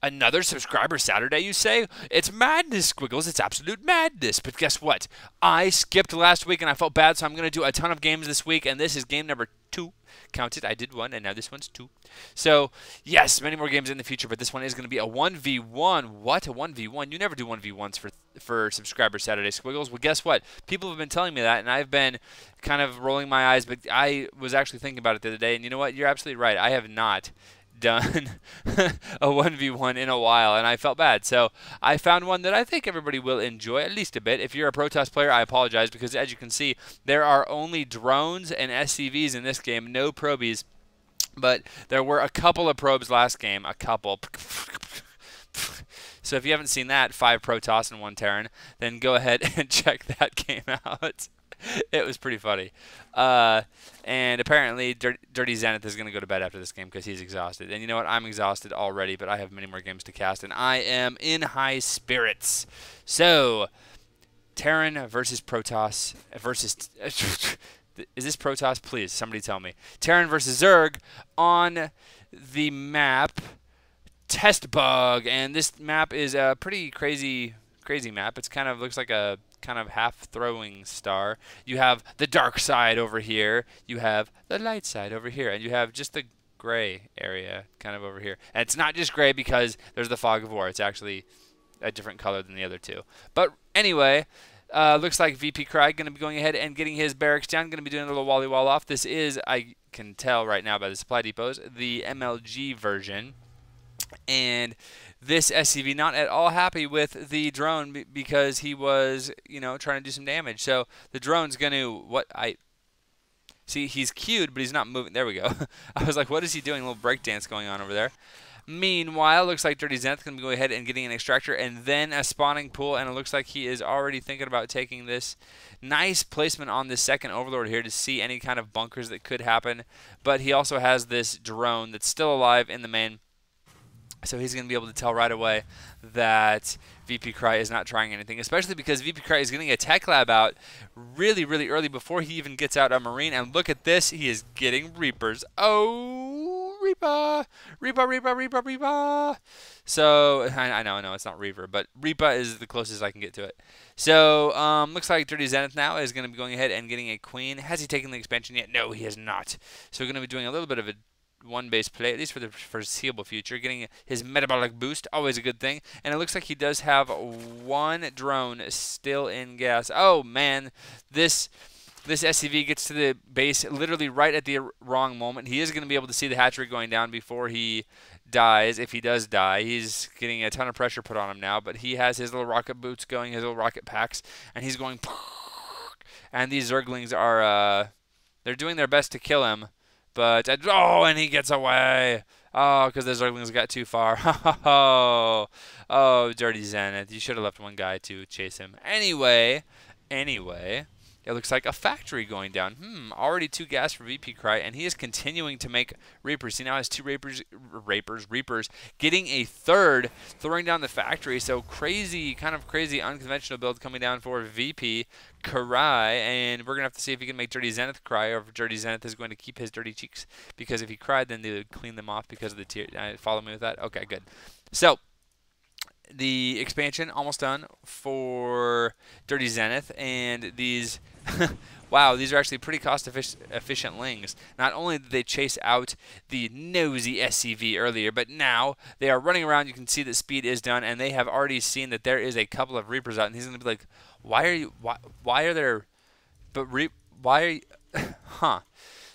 Another subscriber Saturday, you say? It's madness, Squiggles. It's absolute madness. But guess what? I skipped last week and I felt bad, so I'm going to do a ton of games this week, and this is game number 2. Count it. I did 1, and now this one's 2. So, yes, many more games in the future, but this one is going to be a 1v1. What? A 1v1? You never do 1v1s for subscriber Saturday, Squiggles. Well, guess what? People have been telling me that, and I've been kind of rolling my eyes, but I was actually thinking about it the other day, and you know what? You're absolutely right. I have not done a 1v1 in a while, and I felt bad. So I found one that I think everybody will enjoy, at least a bit. If you're a Protoss player, I apologize, because as you can see, there are only drones and SCVs in this game, no probies. But there were a couple of probes last game, a couple. So if you haven't seen that, 5 Protoss and 1 Terran, then go ahead and check that game out. It was pretty funny. And apparently, Dirty Zenith is going to go to bed after this game because he's exhausted. And you know what? I'm exhausted already, but I have many more games to cast, and I am in high spirits. So, Terran versus Protoss versus... Is this Protoss? Please, somebody tell me. Terran versus Zerg on the map Test Bug. And this map is a pretty crazy map. It's kind of looks like a kind of half-throwing star. You have the dark side over here. You have the light side over here. And you have just the gray area kind of over here. And it's not just gray because there's the fog of war. It's actually a different color than the other two. But anyway, looks like VP Cry going to be going ahead and getting his barracks down. Going to be doing a little wally wall off. This is, I can tell right now by the supply depots, the MLG version. And this SCV not at all happy with the drone because he was, you know, trying to do some damage. So the drone's going to, see, he's queued, but he's not moving. There we go. I was like, what is he doing? A little breakdance going on over there. Meanwhile, looks like Dirty Zenith going to go ahead and getting an extractor and then a spawning pool, and it looks like he is already thinking about taking this. Nice placement on this second Overlord here to see any kind of bunkers that could happen, but he also has this drone that's still alive in the main. So he's going to be able to tell right away that VP Cry is not trying anything, especially because VP Cry is getting a tech lab out really, really early before he even gets out a Marine. And look at this. He is getting Reapers. Oh, Reaper. Reaper, Reaper, Reaper, Reaper. So, I know it's not Reaper, but Reaper is the closest I can get to it. So, looks like Dirty Zenith now is going to be going ahead and getting a Queen. Has he taken the expansion yet? No, he has not. So we're going to be doing a little bit of a one base play, at least for the foreseeable future. Getting his metabolic boost, always a good thing. And it looks like he does have 1 drone still in gas. Oh man, this SCV gets to the base literally right at the wrong moment. He is going to be able to see the hatchery going down before he dies. If he does die, he's getting a ton of pressure put on him now, but he has his little rocket boots going, his little rocket packs, and he's going, and these Zerglings are they're doing their best to kill him. But, oh, and he gets away. Oh, because the Zerglings got too far. Oh, Dirty Zenith. You should have left 1 guy to chase him. Anyway, it looks like a factory going down. Already 2 gas for VP Cry, and he is continuing to make Reapers. He now has 2 Reapers, getting a 3rd, throwing down the factory. So kind of crazy, unconventional build coming down for VP Cry, and we're going to have to see if he can make Dirty Zenith cry, or if Dirty Zenith is going to keep his dirty cheeks, because if he cried, then they would clean them off because of the tear. Follow me with that? Okay, good. So, the expansion almost done for Dirty Zenith, and these wow, these are actually pretty cost efficient lings. Not only did they chase out the nosy SCV earlier, but now they are running around. You can see that speed is done, and they have already seen that there is a couple of Reapers out, and he's going to be like, why are there, why are you, huh.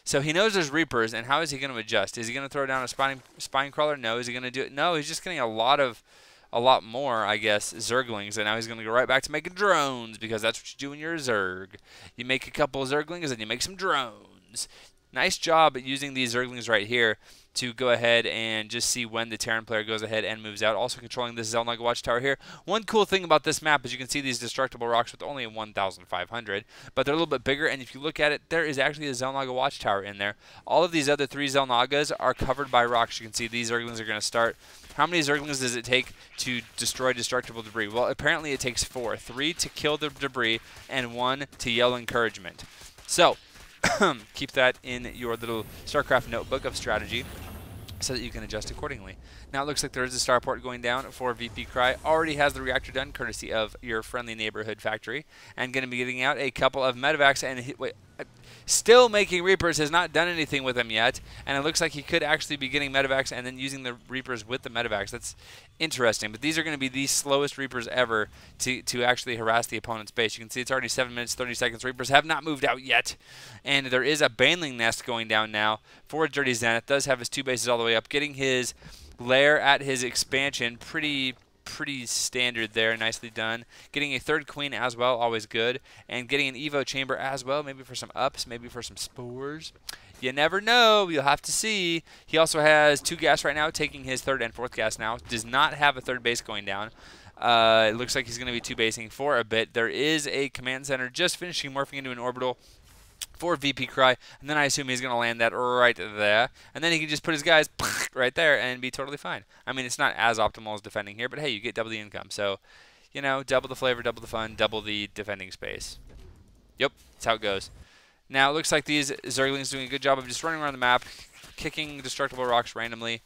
So he knows there's Reapers, and how is he going to adjust? Is he going to throw down a spine crawler? No. Is he going to do it? No, he's just getting a lot more, I guess, Zerglings, and now he's going to go right back to making drones, because that's what you do when you're a Zerg. You make a couple of Zerglings, and you make some drones. Nice job at using these Zerglings right here to go ahead and just see when the Terran player goes ahead and moves out. Also controlling this Zelnaga watchtower here. One cool thing about this map is you can see these destructible rocks with only 1,500, but they're a little bit bigger, and if you look at it, there is actually a Zelnaga watchtower in there. All of these other 3 Zelnagas are covered by rocks. You can see these Zerglings are going to start. How many Zerglings does it take to destroy destructible debris? Well, apparently it takes 4. 3 to kill the debris, and 1 to yell encouragement. So, keep that in your little StarCraft notebook of strategy. so that you can adjust accordingly. Now it looks like there is a starport going down for VP Cry. Already has the reactor done, courtesy of your friendly neighborhood factory, and going to be getting out a couple of medevacs. And wait, still making Reapers, has not done anything with them yet, and it looks like he could actually be getting medevacs and then using the Reapers with the medevacs. That's interesting, but these are going to be the slowest Reapers ever to actually harass the opponent's base. You can see it's already 7 minutes 30 seconds. Reapers have not moved out yet, and there is a Baneling nest going down now for Dirty Zenith. Does have his 2 bases all the way up, getting his lair at his expansion. Pretty standard there, nicely done. Getting a 3rd queen as well, always good, and getting an Evo chamber as well, maybe for some ups, maybe for some spores. You never know. You'll have to see. He also has 2 gas right now, taking his 3rd and 4th gas now. Does not have a 3rd base going down. It looks like he's going to be 2 basing for a bit. There is a command center just finishing morphing into an orbital for VP Cry, and then I assume he's going to land that right there, and then he can just put his guys right there and be totally fine. I mean, it's not as optimal as defending here, but hey, you get double the income. So, you know, double the flavor, double the fun, double the defending space. Yep, that's how it goes. Now, it looks like these Zerglings doing a good job of just running around the map, kicking destructible rocks randomly.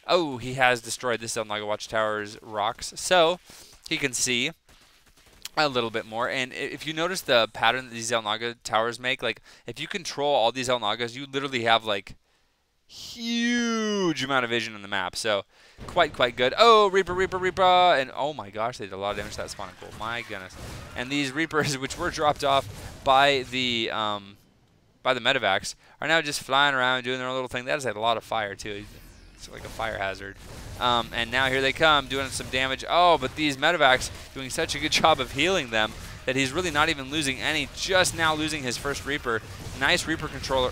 Oh, he has destroyed this Zelnaga Watchtower's rocks, so he can see a little bit more. And if you notice the pattern that these Zelnaga towers make, like if you control all these Zelnagas, you literally have like huge amount of vision on the map. So quite good. Oh, Reaper, and oh my gosh, they did a lot of damage to that spawning pool. My goodness. And these Reapers, which were dropped off by the medevacs, are now just flying around doing their own little thing. That is a lot of fire too. It's like a fire hazard. And now here they come, doing some damage. Oh, but these medevacs doing such a good job of healing them that he's really not even losing any. Just now losing his first Reaper. Nice Reaper control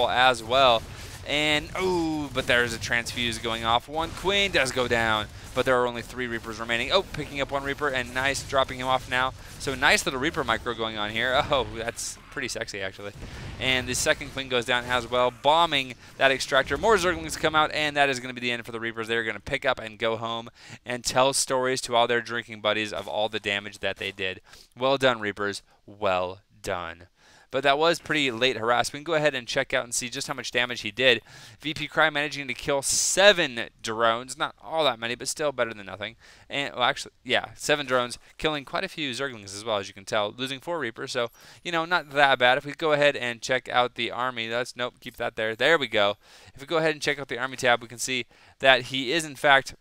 as well. And, oh, but there's a transfuse going off. 1 queen does go down, but there are only 3 Reapers remaining. Oh, picking up 1 Reaper, and nice, dropping him off now. So nice little Reaper micro going on here. Oh, that's pretty sexy, actually. And the 2nd queen goes down as well, bombing that extractor. More Zerglings come out, and that is going to be the end for the Reapers. They're going to pick up and go home and tell stories to all their drinking buddies of all the damage that they did. Well done, Reapers. Well done. But that was pretty late harass. We can go ahead and check out and see just how much damage he did. VP Cry managing to kill 7 drones. Not all that many, but still better than nothing. And, well, actually, yeah, 7 drones, killing quite a few Zerglings as well, as you can tell. Losing 4 Reapers, so, you know, not that bad. If we go ahead and check out the army, nope, keep that there. There we go. If we go ahead and check out the army tab, we can see that he is, in fact,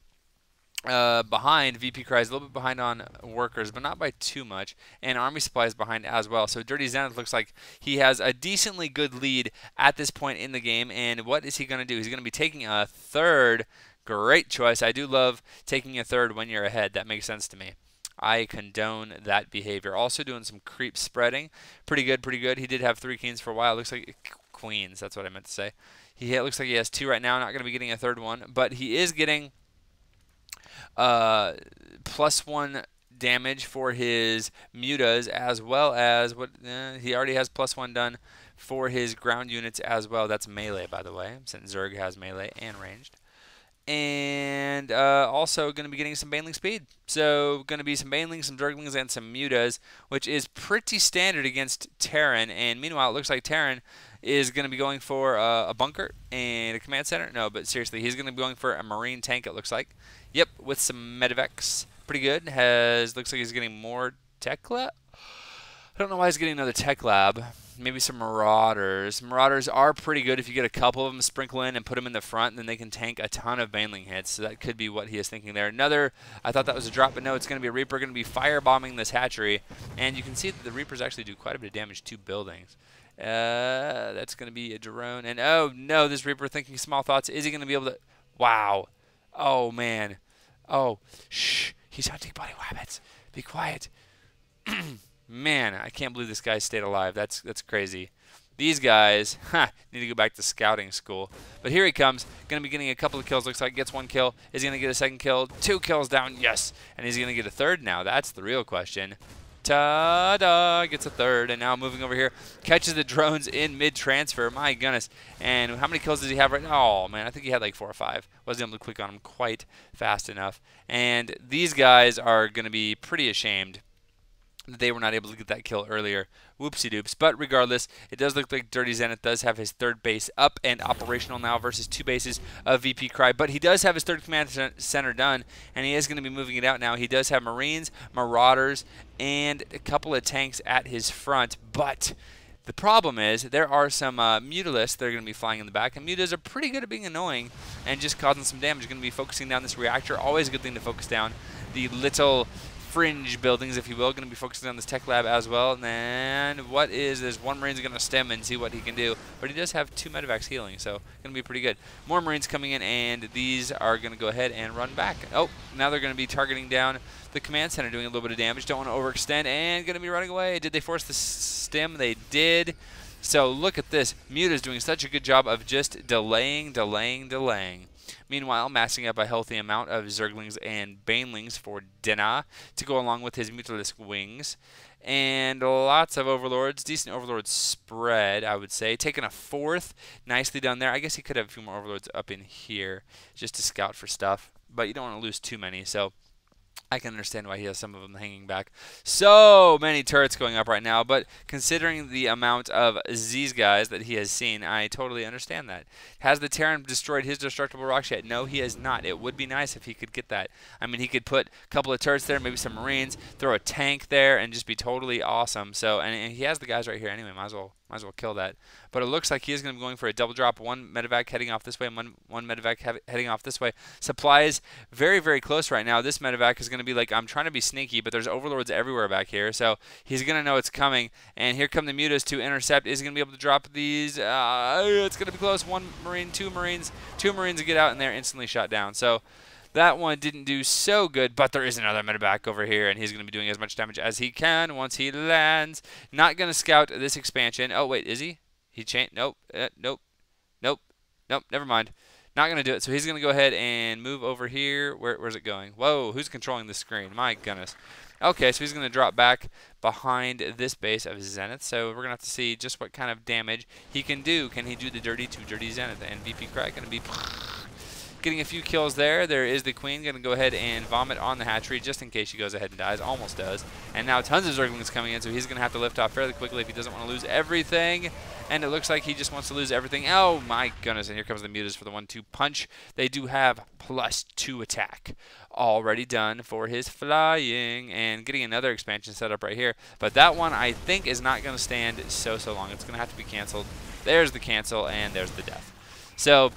behind. VP Cry is a little bit behind on workers, but not by too much, and army supplies behind as well. So Dirty Zenith looks like he has a decently good lead at this point in the game. And what is he going to do? He's going to be taking a 3rd. Great choice. I do love taking a 3rd when you're ahead. That makes sense to me. I condone that behavior. Also doing some creep spreading. Pretty good. He did have 3 queens for a while. Looks like queens. That's what I meant to say. He looks like he has 2 right now. Not going to be getting a 3rd one, but he is getting +1 damage for his mutas, as well as what he already has +1 done for his ground units as well. That's melee, by the way, since Zerg has melee and ranged. And also going to be getting some Baneling speed. So going to be some Banelings, some Zerglings, and some mutas, which is pretty standard against Terran. And meanwhile, it looks like Terran is going to be going for a bunker and a command center. No, but seriously, he's going to be going for a marine tank, it looks like. Yep, with some medevacs. Pretty good. Looks like he's getting more tech lab. I don't know why he's getting another tech lab. Maybe some Marauders. Marauders are pretty good if you get a couple of them sprinkle in and put them in the front, and then they can tank a ton of Baneling hits. So that could be what he is thinking there. I thought that was a drop, but no, it's going to be a Reaper. Going to be firebombing this hatchery. And you can see that the Reapers actually do quite a bit of damage to buildings. That's going to be a drone. And oh no, this Reaper thinking small thoughts. Is he going to be able to? Wow. Oh man. Oh, shh. He's hunting body rabbits. Be quiet. Man, I can't believe this guy stayed alive. That's crazy. These guys need to go back to scouting school. But here he comes. Going to be getting a couple of kills. Looks like gets 1 kill. Is he going to get a 2nd kill? 2 kills down. Yes. And he's going to get a 3rd now. That's the real question. Ta-da! Gets a 3rd. And now moving over here. Catches the drones in mid-transfer. My goodness. And how many kills does he have right now? Oh, man. I think he had like 4 or 5. Wasn't able to click on him quite fast enough. And these guys are going to be pretty ashamed they were not able to get that kill earlier. Whoopsie doops. But regardless, it does look like Dirty Zenith does have his third base up and operational now versus 2 bases of VP Cry. But he does have his third command center done, and he is going to be moving it out now. He does have Marines, Marauders, and a couple of tanks at his front. But the problem is there are some Mutalisks that are going to be flying in the back, and Mutas are pretty good at being annoying and just causing some damage. Going to be focusing down this reactor. Always a good thing to focus down. The little fringe buildings, if you will, going to be focusing on this tech lab as well. And then what is this? One Marine's going to stem and see what he can do. But he does have 2 medevacs healing, so going to be pretty good. More Marines coming in, and these are going to go ahead and run back. Oh, now they're going to be targeting down the command center, doing a little bit of damage. Don't want to overextend, and going to be running away. Did they force the stem? They did. So look at this. Muta's doing such a good job of just delaying. Meanwhile, massing up a healthy amount of Zerglings and Banelings for Dena to go along with his Mutalisk wings. And lots of Overlords. Decent Overlord spread, I would say. Taking a 4th. Nicely done there. I guess he could have a few more Overlords up in here just to scout for stuff. But you don't want to lose too many, so I can understand why he has some of them hanging back. So many turrets going up right now, but considering the amount of Z's guys that he has seen, I totally understand that. Has the Terran destroyed his destructible rocks yet? No, he has not. It would be nice if he could get that. I mean, he could put a couple of turrets there, maybe some Marines, throw a tank there, and just be totally awesome. So, and he has the guys right here anyway. Might as well kill that. But it looks like he is going to be going for a double drop. 1 medevac heading off this way, one medevac heading off this way. Supplies very, very close right now. This medevac is going to be like, I'm trying to be sneaky, but there's Overlords everywhere back here. So he's going to know it's coming. And here come the Mutas to intercept. Is he going to be able to drop these? It's going to be close. 1 Marine, 2 Marines. 2 Marines get out, and they're instantly shot down. So that one didn't do so good, but there is another medevac over here, and he's going to be doing as much damage as he can once he lands. Not going to scout this expansion. Oh, wait, is he? He changed. Nope. Nope. Never mind. Not going to do it. So he's going to go ahead and move over here. Where's it going? Whoa, who's controlling the screen? My goodness. Okay, so he's going to drop back behind this base of Zenith. So we're going to have to see just what kind of damage he can do. Can he do the dirty to Dirty Zenith? And VP Crack going to be getting a few kills there. There is the Queen going to go ahead and vomit on the hatchery just in case she goes ahead and dies. Almost does. And now tons of Zerglings coming in, so he's going to have to lift off fairly quickly if he doesn't want to lose everything. And it looks like he just wants to lose everything. Oh my goodness, and here comes the Mutas for the 1-2 punch. They do have +2 attack already done for his flying, and getting another expansion set up right here. But that one I think is not going to stand so long. It's going to have to be canceled. There's the cancel, and there's the death. So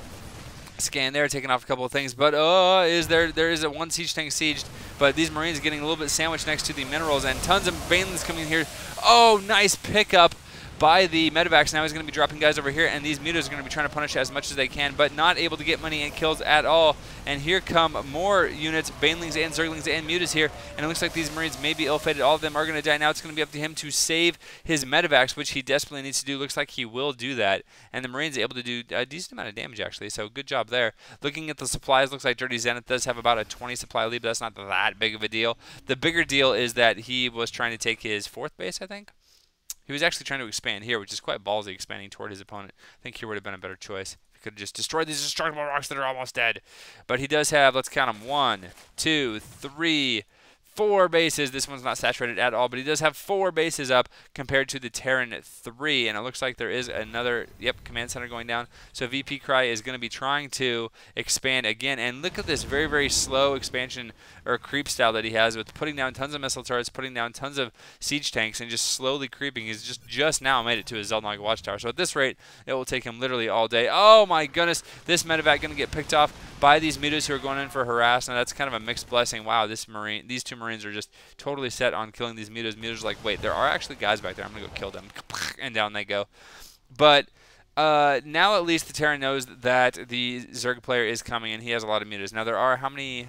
scan there, taking off a couple of things, but there is a 1 siege tank sieged, but these Marines are getting a little bit sandwiched next to the minerals, and tons of Banelings coming in here. Oh, nice pickup by the medevacs. Now he's going to be dropping guys over here, and these Mutas are going to be trying to punish as much as they can, but not able to get money and kills at all. And here come more units, Banelings and Zerglings and Mutas here, and it looks like these Marines may be ill-fated. All of them are going to die. Now it's going to be up to him to save his medevacs, which he desperately needs to do. Looks like he will do that, and the Marines are able to do a decent amount of damage, actually, so good job there. Looking at the supplies, looks like Dirty Zenith does have about a 20 supply lead, but that's not that big of a deal. The bigger deal is that he was trying to take his 4th base, I think. He was actually trying to expand here, which is quite ballsy, expanding toward his opponent. I think here would have been a better choice. He could have just destroyed these destructible rocks that are almost dead. But he does have, let's count them, 1, 2, 3, 4 bases. This one's not saturated at all, but he does have 4 bases up compared to the Terran 3. And it looks like there is another, command center going down. So VP Cry is going to be trying to expand again. And look at this very, very slow expansion or creep style that he has with putting down tons of missile turrets, putting down tons of siege tanks, and just slowly creeping. He's just now made it to his Zeldnog watchtower. So at this rate, it will take him literally all day. Oh my goodness, this medevac going to get picked off by these Mutas who are going in for harass. Now that's kind of a mixed blessing. Wow, these 2 Marines are just totally set on killing these Mutas. Mutas are like, wait, there are actually guys back there. I'm going to go kill them. And down they go. But now at least the Terran knows that the Zerg player is coming, and he has a lot of Mutas. Now there are how many?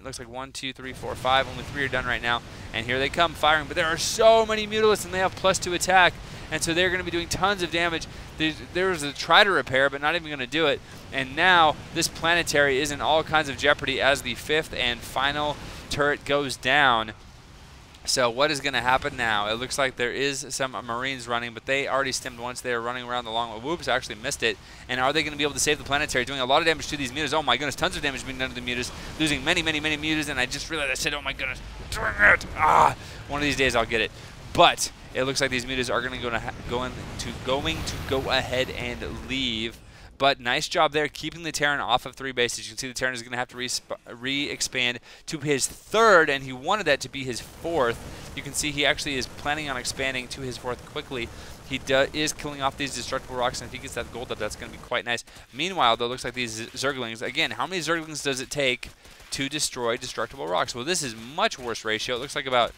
Looks like 1, 2, 3, 4, 5. Only 3 are done right now, and here they come firing. But there are so many Mutalisks, and they have +2 attack, and so they're going to be doing tons of damage. There was a try to repair, but not even going to do it. And now this planetary is in all kinds of jeopardy as the 5th and final turret goes down. So what is going to happen now? It looks like there is some Marines running, but they already stemmed once. They are running around the long. Whoops, I actually missed it. And are they going to be able to save the planetary? Doing a lot of damage to these mutas. Oh my goodness, tons of damage being done to the mutas. Losing many, many, many mutas. And I just realized I said, oh my goodness, dang it. Ah, one of these days I'll get it. But it looks like these mutas are going to go ahead and leave. But nice job there, keeping the Terran off of 3 bases. You can see the Terran is going to have to re-expand to his 3rd, and he wanted that to be his 4th. You can see he actually is planning on expanding to his 4th quickly. He is killing off these destructible rocks, and if he gets that gold up, that's going to be quite nice. Meanwhile, though, it looks like these Zerglings, again, how many Zerglings does it take to destroy destructible rocks? Well, this is much worse ratio. It looks like about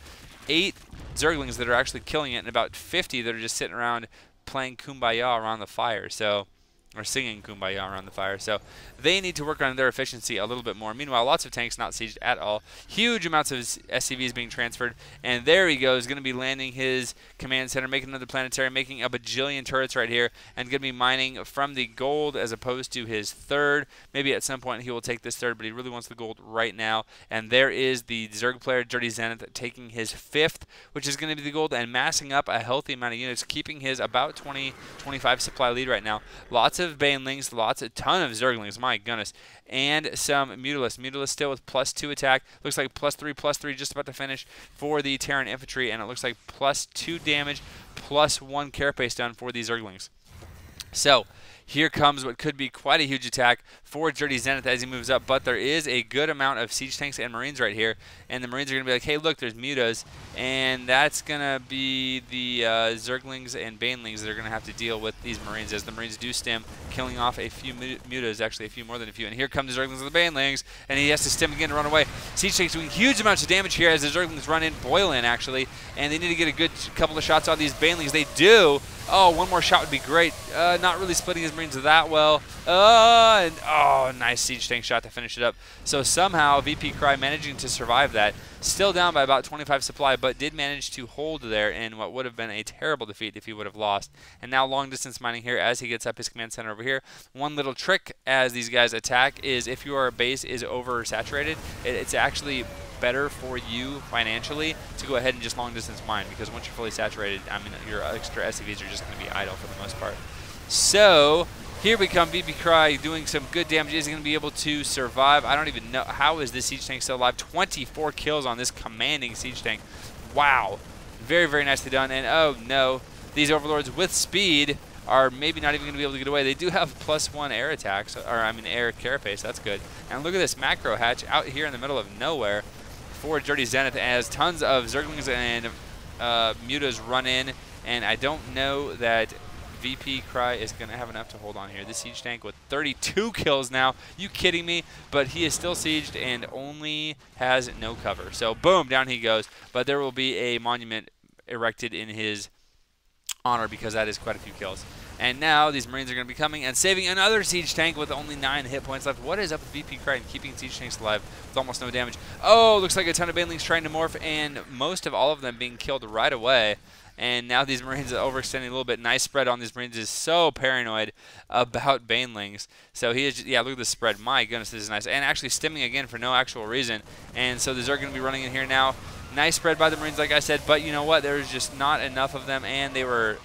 8 Zerglings that are actually killing it, and about 50 that are just sitting around playing Kumbaya around the fire. So, or singing Kumbaya around the fire. So they need to work on their efficiency a little bit more. Meanwhile, lots of tanks not sieged at all. Huge amounts of SCVs being transferred. And there he goes, going to be landing his command center, making another planetary, making a bajillion turrets right here, and going to be mining from the gold as opposed to his 3rd. Maybe at some point he will take this 3rd, but he really wants the gold right now. And there is the Zerg player, Dirty Zenith, taking his 5th, which is going to be the gold, and massing up a healthy amount of units, keeping his about 20-25 supply lead right now. Lots of Banelings, a ton of Zerglings, my goodness, and some Mutalisks. Mutalisks still with +2 attack. Looks like +3, just about to finish for the Terran infantry, and it looks like +2 damage, +1 carapace done for these Zerglings. So here comes what could be quite a huge attack for Dirty Zenith as he moves up, but there is a good amount of siege tanks and Marines right here, and the Marines are going to be like, hey, look, there's mutas, and that's going to be the Zerglings and Banelings that are going to have to deal with these Marines as the Marines do stem, killing off a few mutas, actually a few more than a few, and here come the Zerglings and the Banelings, and he has to stem again to run away. Siege tanks doing huge amounts of damage here as the Zerglings run in, boil in actually, and they need to get a good couple of shots on these Banelings. They do. Oh, one more shot would be great. Not really splitting his Marines that well. And oh, nice siege tank shot to finish it up. So somehow VP Cry managing to survive that. Still down by about 25 supply, but did manage to hold there in what would have been a terrible defeat if he would have lost. And now long distance mining here as he gets up his command center over here. One little trick as these guys attack is if your base is oversaturated, it's actually better for you financially to go ahead and just long distance mine, because once you're fully saturated, I mean, your extra SCVs are just going to be idle for the most part. So here we come, VP Cry doing some good damage. Is he going to be able to survive? I don't even know. How is this siege tank still alive? 24 kills on this commanding siege tank. Wow. Very, very nicely done. And oh no, these overlords with speed are maybe not even going to be able to get away. They do have +1 air attacks, or I mean air carapace. That's good. And look at this macro hatch out here in the middle of nowhere for Dirty Zenith as tons of Zerglings and mutas run in, and I don't know that VP Cry is going to have enough to hold on here. This siege tank with 32 kills now. You kidding me? But he is still sieged and only has no cover. So boom, down he goes. But there will be a monument erected in his honor because that is quite a few kills. And now these Marines are going to be coming and saving another siege tank with only 9 hit points left. What is up with VP Cry and keeping siege tanks alive with almost no damage? Oh, looks like a ton of Banelings trying to morph, and most of all of them being killed right away. And now these Marines are overextending a little bit. Nice spread on these Marines. Is so paranoid about Banelings. So he is, yeah, look at the spread. My goodness, this is nice. And actually stemming again for no actual reason. And so these are going to be running in here now. Nice spread by the Marines, like I said. But you know what? There's just not enough of them, and they were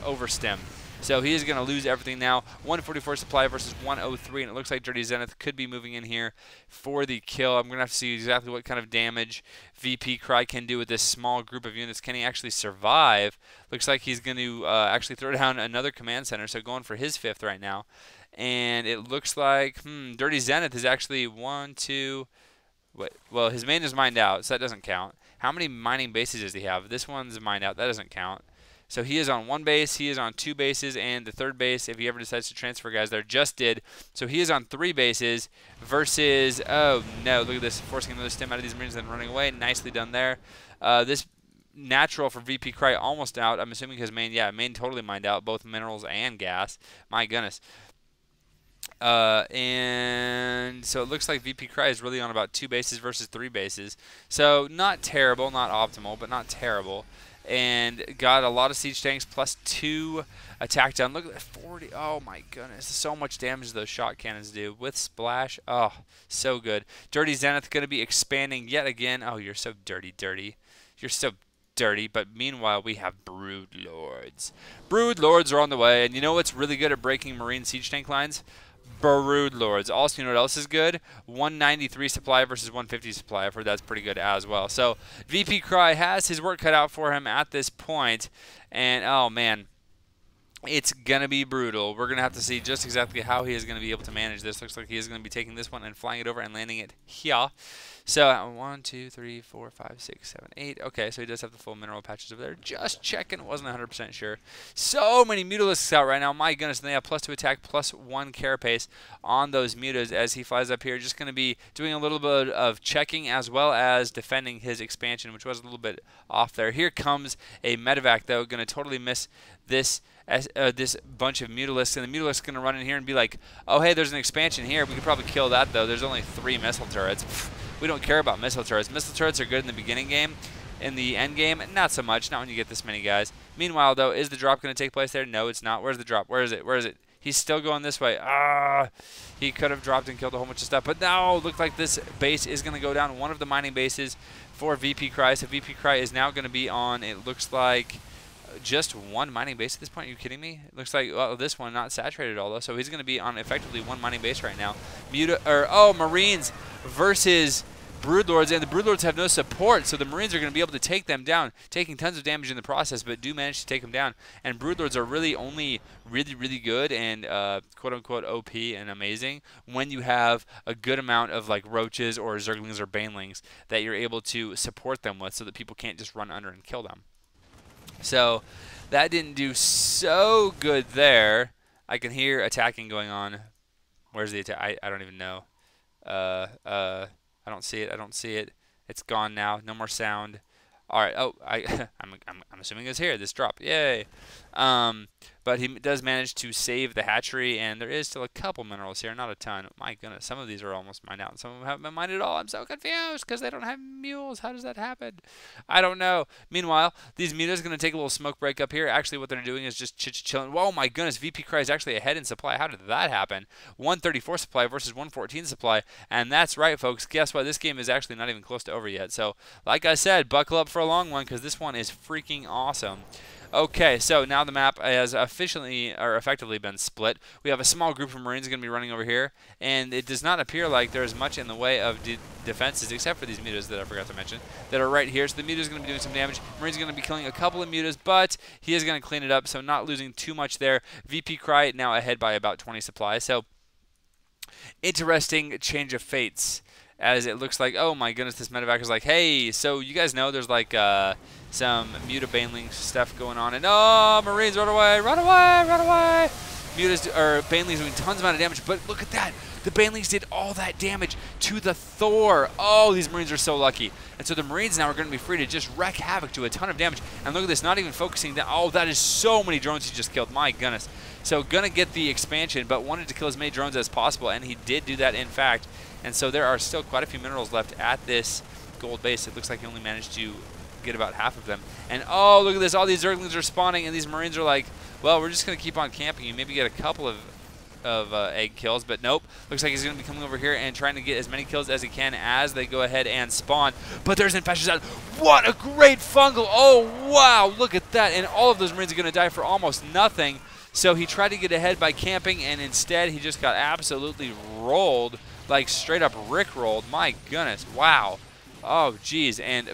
overstemmed. So he is going to lose everything now. 144 supply versus 103, and it looks like Dirty Zenith could be moving in here for the kill. I'm going to have to see exactly what kind of damage VP Cry can do with this small group of units. Can he actually survive? Looks like he's going to actually throw down another command center, so going for his 5th right now. And it looks like Dirty Zenith is actually 1, 2... Well, his main is mined out, so that doesn't count. How many mining bases does he have? This one's mined out. That doesn't count. So he is on 1 base, he is on 2 bases, and the 3rd base, if he ever decides to transfer guys there, just did. So he is on 3 bases versus, oh no, look at this, forcing another stem out of these Marines and running away. Nicely done there. This natural for VP Cry almost out. I'm assuming his main, yeah, main totally mined out, both minerals and gas. My goodness. And so it looks like VP Cry is really on about 2 bases versus 3 bases. So not terrible, not optimal, but not terrible. And got a lot of siege tanks +2 attack done. Look at that, 40. Oh my goodness, so much damage those shot cannons do with splash. Oh, so good. Dirty Zenith going to be expanding yet again. Oh, you're so dirty, dirty. You're so dirty. But meanwhile, we have Brood Lords. Brood Lords are on the way. And you know what's really good at breaking Marine siege tank lines? Brood Lords. Also, you know what else is good? 193 supply versus 150 supply. I've heard that's pretty good as well. So, VP Cry has his work cut out for him at this point. And, oh, man. It's going to be brutal. We're going to have to see just exactly how he is going to be able to manage this. Looks like he is going to be taking this one and flying it over and landing it here. So 1, 2, 3, 4, 5, 6, 7, 8. Okay, so he does have the full mineral patches over there. Just checking. Wasn't 100% sure. So many Mutalisks out right now. My goodness. And they have +2 attack, +1 carapace on those Mutas as he flies up here. Just going to be doing a little bit of checking as well as defending his expansion, which was a little bit off there. Here comes a Medevac, though. Going to totally miss this this bunch of Mutalisks, and the Mutalisks going to run in here and be like, oh, hey, there's an expansion here. We could probably kill that, though. There's only 3 missile turrets. We don't care about missile turrets. Missile turrets are good in the beginning game. In the end game, not so much. Not when you get this many guys. Meanwhile, though, is the drop going to take place there? No, it's not. Where's the drop? Where is it? Where is it? He's still going this way. He could have dropped and killed a whole bunch of stuff. But no, looked like this base is going to go down. One of the mining bases for VP Cry. So VP Cry is now going to be on, it looks like, just 1 mining base at this point. Are you kidding me? It looks like, well, this one not saturated at all, though. So he's going to be on effectively 1 mining base right now. Marines versus Broodlords, and the Broodlords have no support, so the Marines are going to be able to take them down, taking tons of damage in the process, but do manage to take them down. And Broodlords are really only really good and quote-unquote OP and amazing when you have a good amount of like roaches or zerglings or banelings that you're able to support them with so that people can't just run under and kill them. So that didn't do so good there. I can hear attacking going on. Where's the attack? I don't even know. I don't see it. I don't see it. It's gone now. No more sound. All right. Oh, I'm assuming it's here. This drop. Yay. But he does manage to save the hatchery, and there is still a couple minerals here, not a ton. My goodness, some of these are almost mined out, and some of them haven't been mined at all. I'm so confused because they don't have mules. How does that happen? I don't know. Meanwhile, these mutas are going to take a little smoke break up here. Actually, what they're doing is just chilling. Whoa, my goodness, VP Cry is actually ahead in supply. How did that happen? 134 supply versus 114 supply, and that's right, folks. Guess what? This game is actually not even close to over yet. So, like I said, buckle up for a long one because this one is freaking awesome. Okay, so now the map has effectively been split. We have a small group of Marines going to be running over here, and it does not appear like there's much in the way of defenses, except for these mutas that I forgot to mention, that are right here. So the mutas are going to be doing some damage. Marines are going to be killing a couple of mutas, but he is going to clean it up, so not losing too much there. VP Cry now ahead by about 20 supplies. So interesting change of fates, as it looks like, oh my goodness, this medevac is like, hey, so you guys know there's like some muta-baneling stuff going on, and oh, Marines, run away, run away, run away! Mutas, or banelings doing tons amount of damage, but look at that! The banelings did all that damage to the Thor. Oh, these Marines are so lucky. And so the Marines now are going to be free to just wreak havoc, do a ton of damage. And look at this, not even focusing down. Oh, that is so many drones he just killed. My goodness. So going to get the expansion, but wanted to kill as many drones as possible, and he did do that, in fact. And so there are still quite a few minerals left at this gold base. It looks like he only managed to get about half of them. And oh, look at this. All these Zerglings are spawning, and these Marines are like, well, we're just going to keep on camping and maybe get a couple of egg kills, but nope. Looks like he's going to be coming over here and trying to get as many kills as he can as they go ahead and spawn. But there's infestations out. What a great fungal. Oh, wow. Look at that. And all of those Marines are going to die for almost nothing. So he tried to get ahead by camping, and instead he just got absolutely rolled, like straight up rickrolled. My goodness. Wow. Oh, geez. And,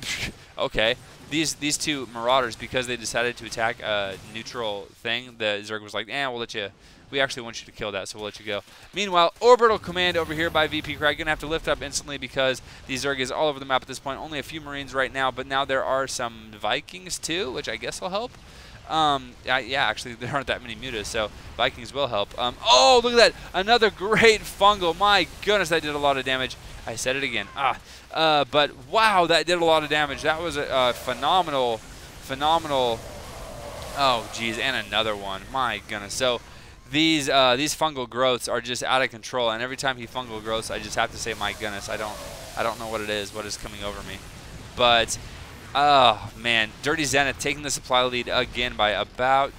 okay. These two Marauders, because they decided to attack a neutral thing, the Zerg was like, we'll let you... We actually want you to kill that, so we'll let you go. Meanwhile, Orbital Command over here by VP Cry. Going to have to lift up instantly because the Zerg is all over the map at this point. Only a few Marines right now, but now there are some Vikings too, which I guess will help. Yeah, actually, there aren't that many mutas, so Vikings will help. Oh, look at that. Another great fungal. My goodness, that did a lot of damage. I said it again. But wow, that did a lot of damage. That was a phenomenal. Oh, geez, and another one. My goodness. So these fungal growths are just out of control, and every time he fungal growths, I just have to say, my goodness, I don't know what it is, what is coming over me. But Oh, man. Dirty Zenith taking the supply lead again by about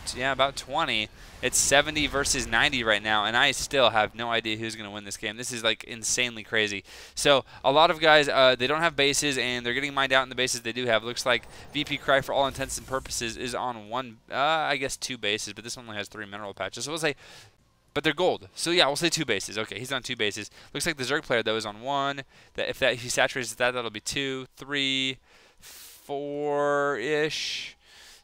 20. It's 70 versus 90 right now, and I still have no idea who's going to win this game. This is, like, insanely crazy. So, a lot of guys, they don't have bases, and they're getting mined out in the bases they do have. Looks like VP Cry, for all intents and purposes, is on I guess 2 bases, but this one only has 3 mineral patches. So, we'll say, but they're gold. So, yeah, we'll say 2 bases. Okay, he's on 2 bases. Looks like the Zerg player, though, is on 1. If he saturates that, that'll be 2, 3, 4-ish.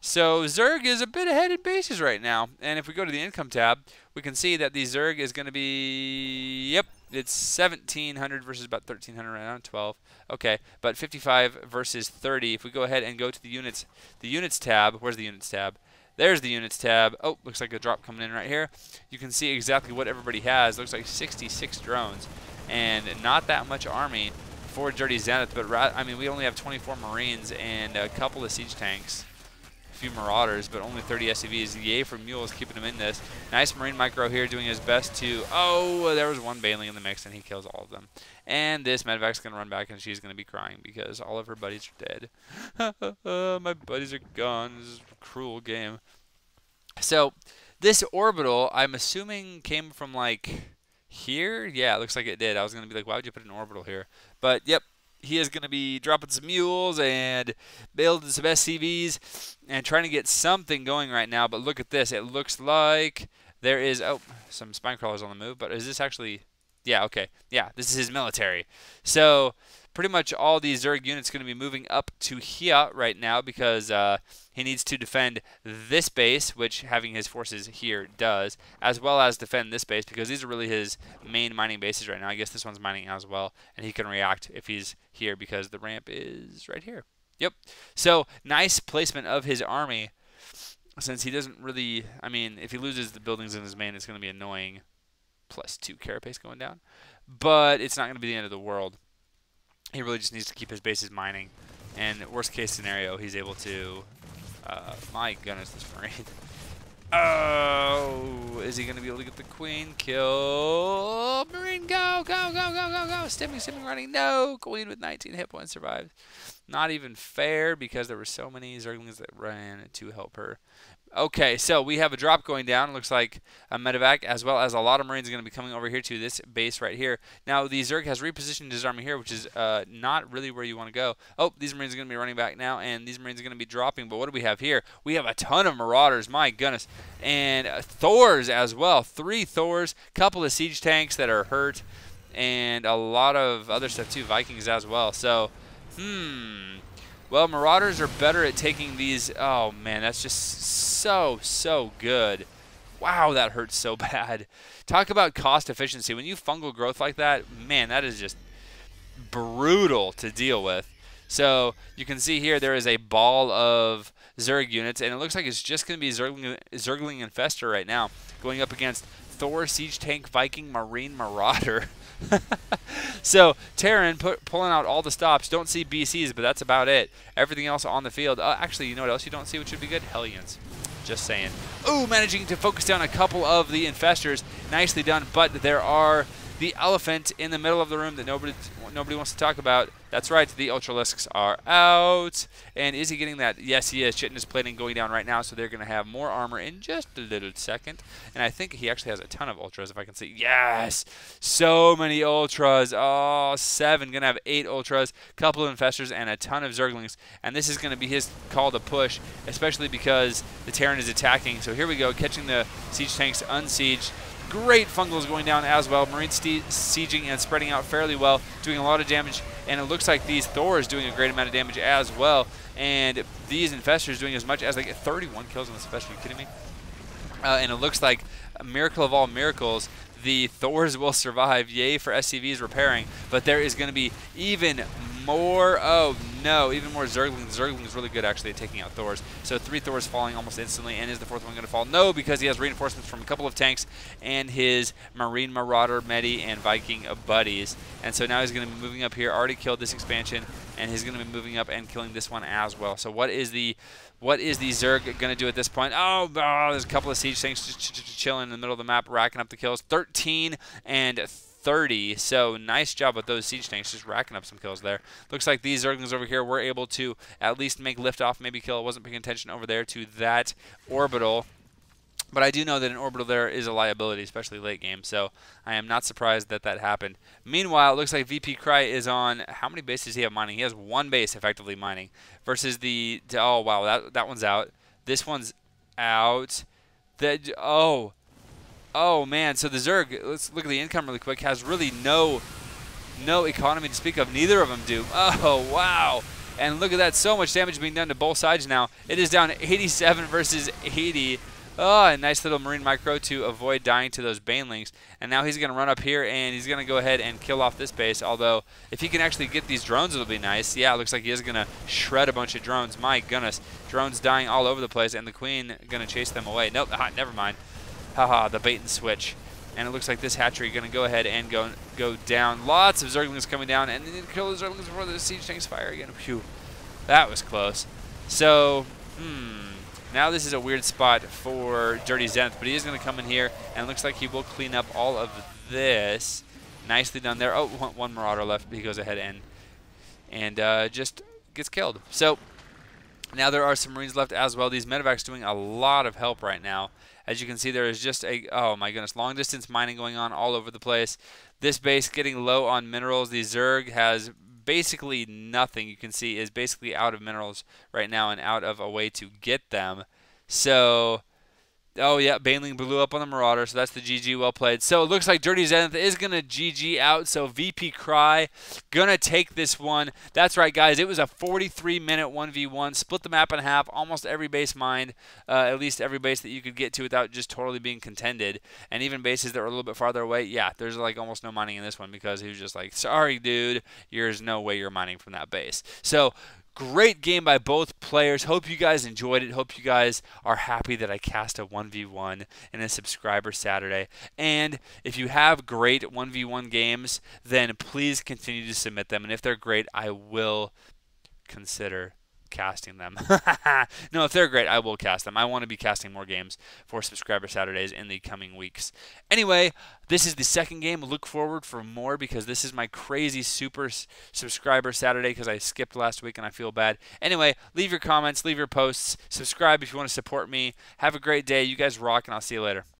So Zerg is a bit ahead in bases right now. And if we go to the income tab, we can see that the Zerg is going to be, yep, it's 1,700 versus about 1,300 right now, 12. Okay, but 55 versus 30. If we go ahead and go to the units tab, where's the units tab? There's the units tab. Oh, looks like a drop coming in right here. You can see exactly what everybody has. Looks like 66 drones and not that much army for Dirty Zenith, but I mean, we only have 24 Marines and a couple of siege tanks, a few Marauders, but only 30 SCVs. Yay for Mules, keeping him in this. Nice Marine Micro here, doing his best to, oh, there was one Baneling in the mix, and he kills all of them. And this Medevac's going to run back, and she's going to be crying because all of her buddies are dead. My buddies are gone. This is a cruel game. So, this orbital, I'm assuming, came from, like, here? Yeah, it looks like it did. I was going to be like, why would you put an orbital here? But, yep, he is going to be dropping some mules and building some SCVs and trying to get something going right now. But look at this. It looks like there is, oh, some spine crawlers on the move. But is this actually, yeah, okay. Yeah, this is his military. So, pretty much all these Zerg units going to be moving up to here right now because he needs to defend this base, which having his forces here does, as well as defend this base because these are really his main mining bases right now. I guess this one's mining as well, and he can react if he's here because the ramp is right here. Yep. So, nice placement of his army since he doesn't really, I mean, if he loses the buildings in his main, it's going to be annoying. +2 carapace going down. But it's not going to be the end of the world. He really just needs to keep his bases mining. And worst case scenario, he's able to, my goodness, this Marine. Oh, is he going to be able to get the Queen? Kill. Marine, go, go, go, go, go, go. Stimming, running. No, Queen with 19 hit points survived. Not even fair because there were so many Zerglings that ran to help her. Okay, so we have a drop going down. It looks like a medevac, as well as a lot of Marines are going to be coming over here to this base right here. Now, the Zerg has repositioned his army here, which is not really where you want to go. Oh, these Marines are going to be running back now, and these Marines are going to be dropping. But what do we have here? We have a ton of Marauders, my goodness. And Thors as well. 3 Thors, couple of siege tanks that are hurt, and a lot of other stuff too, Vikings as well. So, well, Marauders are better at taking these. Oh, man, that's just so good. Wow, that hurts so bad. Talk about cost efficiency. When you fungal growth like that, man, that is just brutal to deal with. So you can see here there is a ball of Zerg units, and it looks like it's just going to be Zergling Infestor right now going up against Thor, Siege Tank, Viking, Marine, Marauder. So Terran pulling out all the stops. Don't see BCs, but that's about it. Everything else on the field. Actually, you know what else you don't see, which would be good? Hellions. Just saying. Ooh, managing to focus down a couple of the infestors. Nicely done, but there are the elephant in the middle of the room that nobody wants to talk about. That's right, the Ultralisks are out. And is he getting that? Yes, he is. Chitin is plating going down right now, so they're going to have more armor in just a little second. And I think he actually has a ton of Ultras, if I can see. Yes! So many Ultras. Oh, 7. Going to have 8 Ultras, couple of Infestors, and a ton of Zerglings. And this is going to be his call to push, especially because the Terran is attacking. So here we go, catching the Siege Tanks unsieged. Great fungals going down as well. Marine sieging and spreading out fairly well, doing a lot of damage. And it looks like these Thors doing a great amount of damage as well. And these Infestors doing as much as they get 31 kills on this Infestor. Are you kidding me? And it looks like a miracle of all miracles, the Thors will survive. Yay for SCVs repairing. But there is going to be even more, oh no, even more Zerglings. Zergling is really good actually at taking out Thors. So 3 Thors falling almost instantly, and is the 4th one going to fall? No, because he has reinforcements from a couple of tanks and his Marine Marauder, Medi, and Viking buddies. And so now he's going to be moving up here, already killed this expansion, and he's going to be moving up and killing this one as well. So what is the Zerg going to do at this point? Oh, there's a couple of siege tanks just chilling in the middle of the map, racking up the kills. 13 and 30. So nice job with those siege tanks, just racking up some kills there. Looks like these Zerglings over here were able to at least make liftoff, maybe kill. I wasn't paying attention over there to that orbital. But I do know that an orbital there is a liability, especially late game, so I am not surprised that that happened. Meanwhile, it looks like VP Cry is on, how many bases does he have mining? He has one base effectively mining versus oh, wow, that one's out. This one's out. Oh, man, so the Zerg, let's look at the income really quick, has really no economy to speak of. Neither of them do. Oh, wow. And look at that, so much damage being done to both sides now. It is down 87 versus 80. Oh, a nice little Marine Micro to avoid dying to those Banelings. And now he's going to run up here, and he's going to go ahead and kill off this base. Although, if he can actually get these drones, it'll be nice. Yeah, it looks like he is going to shred a bunch of drones. My goodness. Drones dying all over the place, and the Queen going to chase them away. Nope, never mind. Haha, the bait and switch. And it looks like this hatchery going to go ahead and go down. Lots of Zerglings coming down, and then kill the Zerglings before the siege tanks fire again. Phew, that was close. So, now this is a weird spot for Dirty Zenith, but he is going to come in here, and it looks like he will clean up all of this. Nicely done there. Oh, one Marauder left, but he goes ahead and just gets killed. So now there are some Marines left as well. These medevacs doing a lot of help right now. As you can see, there is just oh my goodness, long distance mining going on all over the place. This base getting low on minerals. The Zerg has basically nothing. You can see is basically out of minerals right now and out of a way to get them. So, oh yeah, Baneling blew up on the Marauder, so that's the GG, well played. So it looks like Dirty Zenith is going to GG out, so VP Cry going to take this one. That's right, guys, it was a 43-minute 1v1, split the map in half, almost every base mined, at least every base that you could get to without just totally being contended, and even bases that were a little bit farther away. Yeah, there's like almost no mining in this one because he was just like, sorry, dude, there's no way you're mining from that base. So, great game by both players. Hope you guys enjoyed it. Hope you guys are happy that I cast a 1v1 in a subscriber Saturday. And if you have great 1v1 games, then please continue to submit them. And if they're great, I will consider casting them. No, if they're great, I will cast them. I want to be casting more games for subscriber Saturdays in the coming weeks. Anyway, this is the second game. Look forward for more because this is my crazy super subscriber Saturday because I skipped last week and I feel bad. Anyway, leave your comments, leave your posts, subscribe if you want to support me. Have a great day. You guys rock, and I'll see you later.